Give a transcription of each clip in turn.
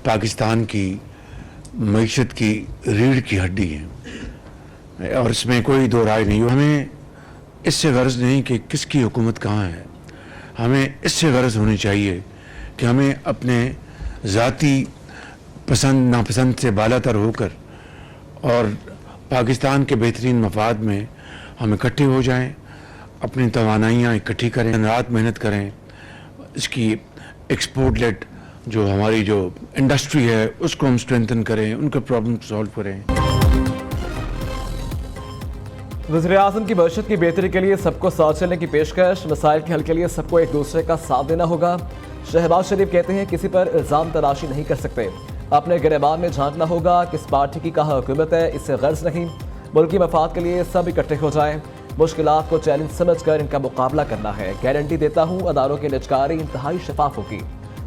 पाकिस्तान की मईशत की रीढ़ की हड्डी है और इसमें कोई दो राय नहीं। हमें इससे गर्ज नहीं कि किसकी हुकूमत कहाँ है, हमें इससे गर्ज होनी चाहिए कि हमें अपने ज़ाती पसंद नापसंद से बालातर होकर और पाकिस्तान के बेहतरीन मफाद में हम इकट्ठे हो जाएं, अपनी तवानाइयाँ इकट्ठी करें, रात मेहनत करें, इसकी एक्सपोर्ट लेट जो हमारी जो इंडस्ट्री है उसको हम स्ट्रेंथन करें, उनके प्रॉब्लम सॉल्व करें। वज़ीर-ए-आज़म की मईशत की बेहतरी के लिए सबको साथ चलने की पेशकश, मसाइल के हल के लिए सबको एक दूसरे का साथ देना होगा। शहबाज शरीफ कहते हैं किसी पर इल्ज़ाम तराशी नहीं कर सकते, अपने गिरबान में झांकना होगा। किस पार्टी की कहाँ हुकूमत है इससे गर्ज नहीं, मुल्की मफाद के लिए सब इकट्ठे हो जाएं, मुश्किलात को चैलेंज समझकर इनका मुकाबला करना है। गारंटी देता हूँ अदारों की निजकारी इंतहाई शफाफ होगी।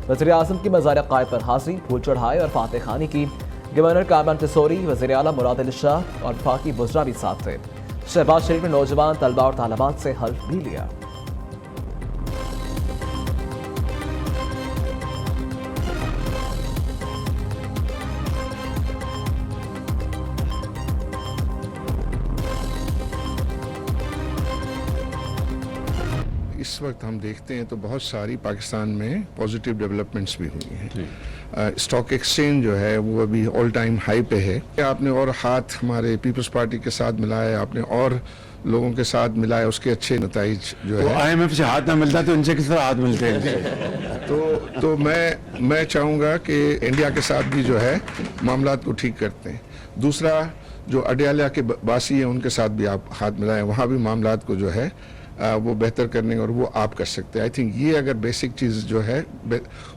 वज़ीर-ए-आज़म की मज़ार क़ायद पर हाज़री, फूल चढ़ाए और फातह खानी की। गवर्नर कामरान तिसोरी, वज़ीर आला मुराद अली शाह और फाकी बुज़रा भी साथ थे। शहबाज शरीफ ने नौजवान तलबा और तालिबात से हल्फ भी लिया। इस वक्त हम देखते हैं तो बहुत सारी पाकिस्तान में पॉजिटिव डेवलपमेंट्स भी हुई हैं। स्टॉक एक्सचेंज जो है वो अभी ऑल टाइम हाई पे है। आपने और हाथ हमारे पीपल्स पार्टी के साथ मिलाए, आपने और लोगों के साथ मिलाए, उसके अच्छे नतीजे जो है। IMF से हाथ ना मिलता तो इनसे किस तरह हाथ मिलते हैं? तो मैं चाहूँगा कि इंडिया के साथ भी जो है मामलात को ठीक करते हैं। दूसरा जो अडयाला के बासी हैं उनके साथ भी आप हाथ मिलाएं, वहाँ भी मामलात को जो है वो बेहतर करने और वो आप कर सकते हैं। आई थिंक ये अगर बेसिक चीज़ जो है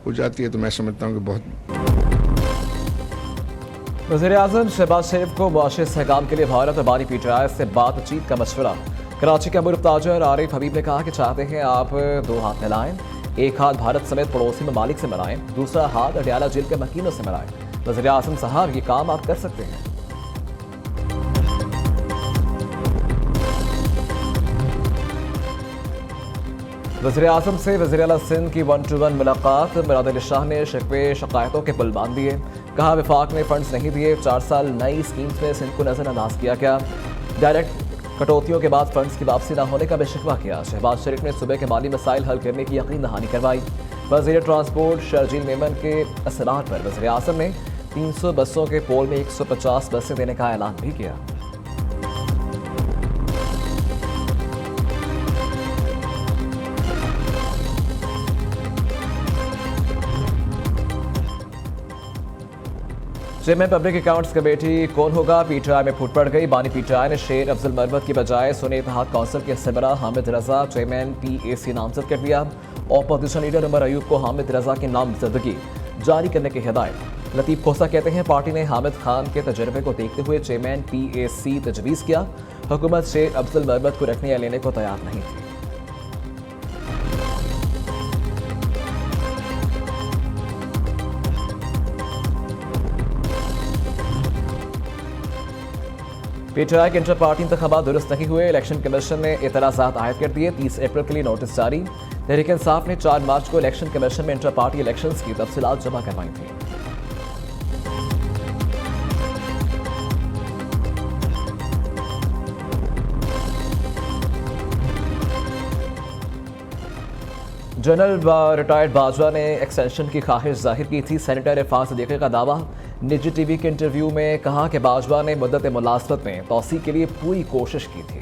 हो जाती है तो मैं समझता हूँ कि बहुत। वज़ीर-ए-आज़म शहबाज शरीफ को मुआशी इस्तेहकाम के लिए भारत और बानी PTI से बातचीत का मशवरा। कराची के अबूर ताजर आरिफ हबीब ने कहा कि चाहते हैं आप दो हाथ मिलाएं, एक हाथ भारत समेत पड़ोसी ममालिक से मिलाएं, दूसरा हाथ अडयाला जेल के मकीनों से मिलाएं। वज़ीर-ए-आज़म साहब ये काम आप कर सकते हैं। वज़ीर-ए-आज़म से वज़ीर आला सिंध की 1-to-1 मुलाकात। मुराद अली शाह ने शिकवे शिकायतों के पुल बांध दिए, कहा वफाक ने फंड्स नहीं दिए, 4 साल नई स्कीम्स में सिंध को नजरअंदाज किया गया। डायरेक्ट कटौतियों के बाद फंड्स की वापसी न होने का भी शिकवा किया। शहबाज शरीफ ने सूबे के माली मसाइल हल करने की यकीन दहानी करवाई। वज़ीर ट्रांसपोर्ट शर्जील मेमन के असरार पर वज़ीर-ए-आज़म ने 300 बसों के पोल में 150 बसें देने का ऐलान भी किया। चेयरमैन पब्लिक अकाउंट्स कमेटी कौन होगा, PTI में फूट पड़ गई। बानी PTI ने शेर अफजल मरवत की बजाय सुन्नी इत्तेहाद काउंसिल के सरबरा हामिद रजा चेयरमैन PAC नामजद कर दिया। अपोजिशन लीडर उमर अयूब को हामिद रजा की नामजदगी जारी करने की हिदायत। लतीफ़ खोसा कहते हैं पार्टी ने हामिद खान के तजर्बे को देखते हुए चेयरमैन PAC तजवीज़ किया। हुकूमत शेर अफजल मरवत को रखने या लेने को तैयार नहीं थी। PTI के इंटर पार्टी इंतखाबात दुरुस्त नहीं हुए, इलेक्शन कमीशन ने एतराज़ात आयद कर दिए। 30 अप्रैल के लिए नोटिस जारी। तहरीक इंसाफ ने 4 मार्च को इलेक्शन कमीशन में इंटर पार्टी इलेक्शंस की तफसीलात जमा करवाई थी। जनरल रिटायर्ड बाजवा ने एक्सटेंशन की ख्वाहिश जाहिर की थी। सेनेटर इरफान सदीकी का दावा। निजी TV के इंटरव्यू में कहा कि बाजवा ने मुद्दत मुलाजमत में तौसी के लिए पूरी कोशिश की थी।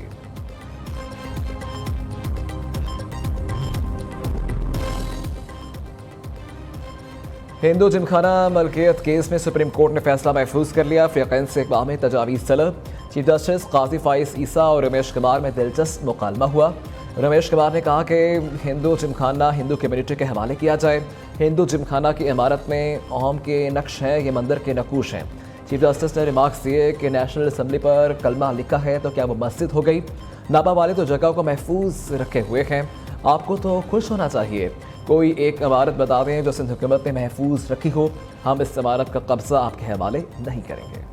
हिंदू जिमखाना मलकियत केस में सुप्रीम कोर्ट ने फैसला महफूज कर लिया। फ़रीक़ैन से इक़बाल तजावीज़ तलब। चीफ जस्टिस काजी फाइज ईसा और रमेश कुमार में दिलचस्प मुकालमा हुआ। रमेश कुमार ने कहा कि हिंदू जिमखाना हिंदू कम्युनिटी के हवाले किया जाए। हिंदू जिमखाना की इमारत में ओम के नक्श हैं, ये मंदिर के नकूश हैं। चीफ जस्टिस ने रिमार्क्स दिए कि नेशनल असम्बली पर कलमा लिखा है तो क्या वो मस्जिद हो गई? नाबा वाले तो जगह को महफूज रखे हुए हैं, आपको तो खुश होना चाहिए। कोई एक इमारत बता दें जो सिंध हुकूमत ने महफूज रखी हो, हम इस इमारत का कब्जा आपके हवाले नहीं करेंगे।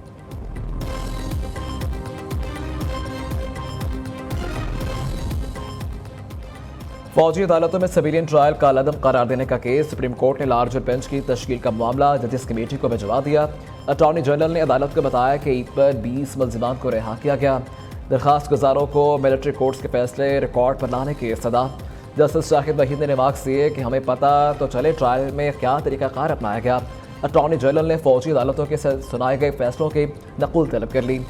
फौजी अदालतों में सिविलियन ट्रायल का लदम करार देने का केस सुप्रीम कोर्ट ने लार्जर बेंच की तश्कील का मामला जजेस कमेटी को भिजवा दिया। अटॉर्नी जनरल ने अदालत को बताया कि ईद पर 20 मुल्जिमान को रिहा किया गया। दरखास्त गुजारों को मिलिट्री कोर्ट्स के फैसले रिकॉर्ड पर लाने की सदा। जस्टिस शाहिद वहीद ने रिमार्क्स दिए कि हमें पता तो चले ट्रायल में क्या तरीक़ाकार अपनाया गया। अटॉर्नी जनरल ने फौजी अदालतों के सुनाए गए फैसलों की नकुल तलब कर ली।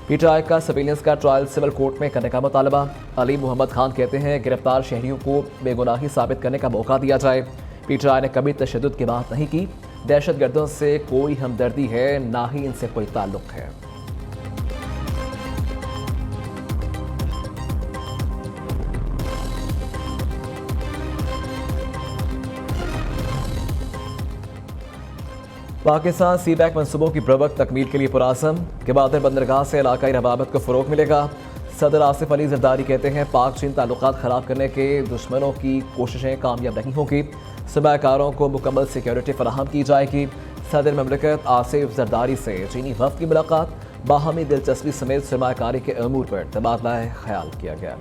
पीटीआई का सिविलियंस का ट्रायल सिविल कोर्ट में करने का मुतालबा। अली मोहम्मद खान कहते हैं गिरफ्तार शहरियों को बेगुनाही साबित करने का मौका दिया जाए। पीटीआई ने कभी तशद्दुद की बात नहीं की। दहशतगर्दों से कोई हमदर्दी है, ना ही इनसे कोई ताल्लुक है। पाकिस्तान सी पैक मनसूबों की प्रवक्त तकमील के लिए पुरासम। गवादर बंदरगाह से इलाकाई रवाबत को फ़रोग मिलेगा। सदर आसिफ अली जरदारी कहते हैं पाक चीन ताल्लुकात ख़राब करने के दुश्मनों की कोशिशें कामयाब नहीं होंगी। सरमायाकारों को मुकम्मल सिक्योरिटी फराहम की जाएगी। सदर ममलिकत आसिफ जरदारी से चीनी वफ़द की मुलाकात। बाहमी दिलचस्पी समेत सरमायाकारी के अमूर पर तबादला ख्याल किया गया।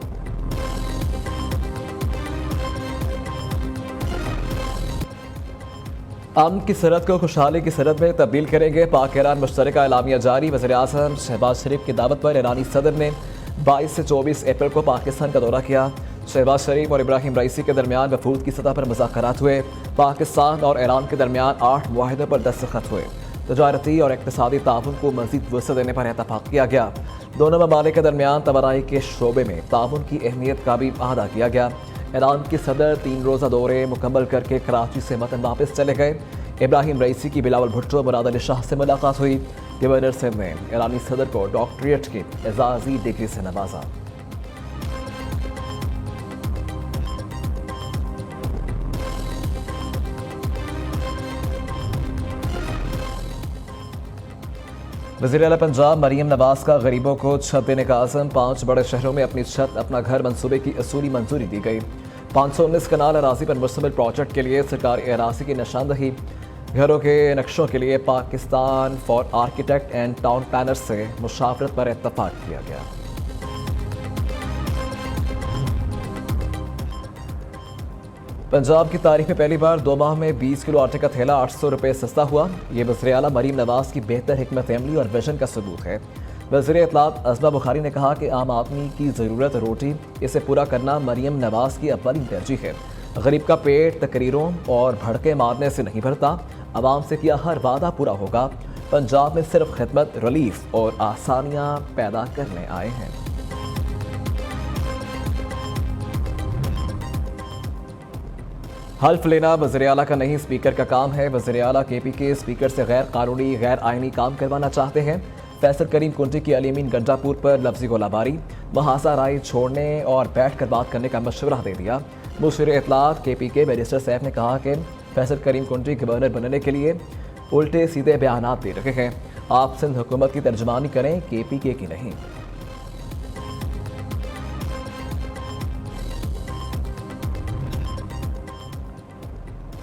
अमन की सरहद को खुशहाली की सरहद में तब्दील करेंगे। पाक ईरान मुश्तरका एलामिया जारी। वज़ीर-ए-आज़म शहबाज शरीफ की दावत पर ईरानी सदर ने 22 से 24 अप्रैल को पाकिस्तान का दौरा किया। शहबाज शरीफ और इब्राहिम रईसी के दरमियान वफूद की सतह पर मुज़ाकरात हुए। पाकिस्तान और ईरान के दरमियान 8 मुआहिदों पर दस्तखत हुए। तजारती और इक़्तिसादी ताउन को मज़ीद वसअत देने पर इत्तफ़ाक़ किया गया। दोनों ममालिक के दरमियान तवानाई के शोबे में ताउन की अहमियत का भी अहदा किया गया। ईरान के सदर 3 रोज़ा दौरे मुकम्मल करके कराची से मतन वापस चले गए। इब्राहिम रईसी की बिलावल भुट्टो मुराद अली शाह से मुलाकात हुई। गवर्नर सिंध ने ईरानी सदर को डॉक्टरेट की एजाज़ी डिग्री से नवाजा। वज़ीर आला पंजाब मरीम नवाज का गरीबों को छत देने का आज़म। 5 बड़े शहरों में अपनी छत अपना घर मंसूबे की असूली मंजूरी दी गई। 519 कनाल अराजी पर मुश्तमिल प्रोजेक्ट के लिए सरकारी अराजी की निशानदही। घरों के नक्शों के लिए Pakistan for architect and town planners से मुशावरत पर इत्तफाक किया गया। पंजाब की तारीख में पहली बार 2 माह में 20 किलो आटे का थैला 800 रुपये सस्ता हुआ। ये वज़ीर आला मरीम नवाज की बेहतर हिकमत अमली और विजन का सबूत है। वज़ीर इत्तलात अज़मा बुखारी ने कहा कि आम आदमी की ज़रूरत रोटी, इसे पूरा करना मरीम नवाज की अव्वली तरजीह है। गरीब का पेट तकरीरों और भड़के मारने से नहीं भरता। आवाम से किया हर वादा पूरा होगा। पंजाब में सिर्फ खिदमत, रिलीफ और आसानियाँ पैदा करने आए हैं। हल्फ लेना वज़ीर आला का नहीं, स्पीकर का काम है। वज़ीर आला KP के स्पीकर से गैर कानूनी गैर आइनी काम करवाना चाहते हैं। फैसल करीम कुंटी की अलीमीन गंडापुर पर लफ्जी गोलाबारी। महासा राय छोड़ने और बैठ कर बात करने का मशवरा दे दिया। मुशीर इत्तलात KP के बैरिस्टर साहब ने कहा कि फैसल करीम कुंटी गवर्नर बनने के लिए उल्टे सीधे बयानात दे रहे हैं। आप सिंध हुकूमत की तर्जुमानी करें, KPK की नहीं।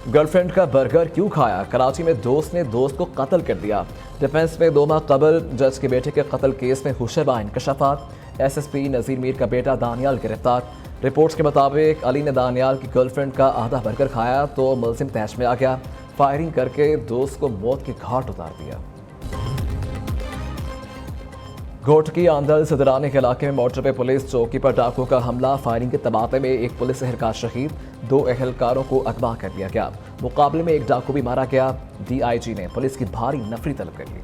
गर्लफ्रेंड का बर्गर क्यों खाया? कराची में दोस्त ने दोस्त को कत्ल कर दिया। डिफेंस में 2 माह कबल जज के बेटे के कत्ल केस में हुशरबा इंकशाफात। SSP नज़ीर मीर का बेटा दानियाल गिरफ्तार। रिपोर्ट्स के मुताबिक अली ने दानियाल की गर्लफ्रेंड का आधा बर्गर खाया तो मुलजिम तैश में आ गया। फायरिंग करके दोस्त को मौत के घाट उतार दिया। घोटकी आंदल सदरानी के इलाके में मोटर पे पुलिस चौकी पर डाकुओं का हमला। फायरिंग के तबादले में एक पुलिस एहलकार शहीद, 2 एहलकारों को अगवा कर दिया गया। मुकाबले में एक डाकू भी मारा गया। DIG ने पुलिस की भारी नफरी तलब कर ली।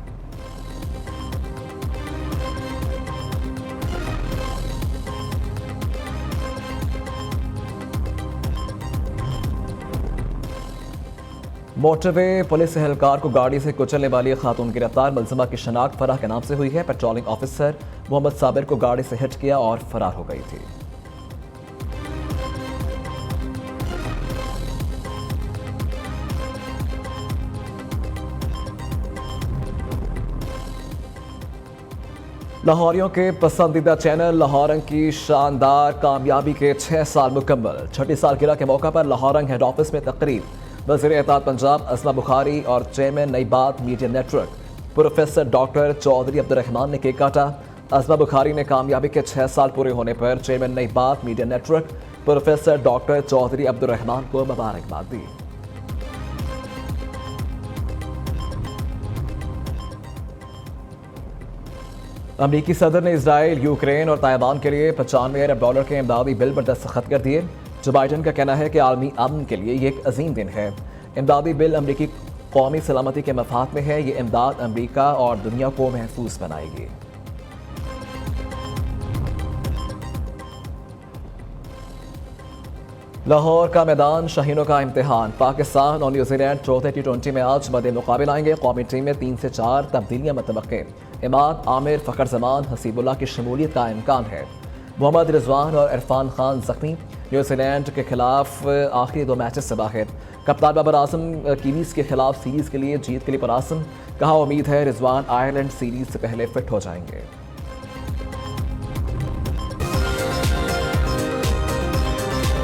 मोटरवे पुलिस एहलकार को गाड़ी से कुचलने वाली खातून गिरफ्तार। मुलजिमा की शनाख्त फराह के नाम से हुई है। पेट्रोलिंग ऑफिसर मोहम्मद साबिर को गाड़ी से हिट किया और फरार हो गई थी। लाहौरियों के पसंदीदा चैनल लाहौरंग की शानदार कामयाबी के 6 साल मुकम्मल। 6ठी सालगिरह के मौका पर लाहौरंग हेड ऑफिस में तकरीब। वज़ीर इत्तलात पंजाब अज़मा बुखारी और chairman Nai Baat media network professor doctor Chaudhry Abdurrahman ने केक काटा। अज़मा बुखारी ने कामयाबी के 6 साल पूरे होने पर chairman Nai Baat media network professor doctor Chaudhry Abdurrahman को मुबारकबाद दी। अमरीकी सदर ने इसराइल, यूक्रेन और ताइवान के लिए $95 अरब के इमदादी बिल पर दस्तखत कर दिए। जो बाइडन का कहना है कि आलमी अमन के लिए ये एक अजीम दिन है। इमदादी बिल अमरीकी कौमी सलामती के मफाद में है। ये इमदाद अमरीका और दुनिया को महफूज बनाएगी। लाहौर का मैदान, शाहीनों का इम्तिहान। पाकिस्तान और न्यूजीलैंड चौथे T20 में आज मद्दे मुकाबला आएंगे। कौमी टीम में 3 से 4 तब्दीलियां मतवक्के। इमाद, आमिर, फ़खर जमान, हसीबुल्लाह की शमूलियत का इम्कान है। मोहम्मद रिजवान और इरफान खान जख्मी। न्यूजीलैंड के खिलाफ आखिरी 2 मैचेस से बाहर। कप्तान बाबर आजम कीवीज के खिलाफ सीरीज के लिए जीत के लिए पुरआज़म। कहा उम्मीद है रिजवान आयरलैंड सीरीज से पहले फिट हो जाएंगे।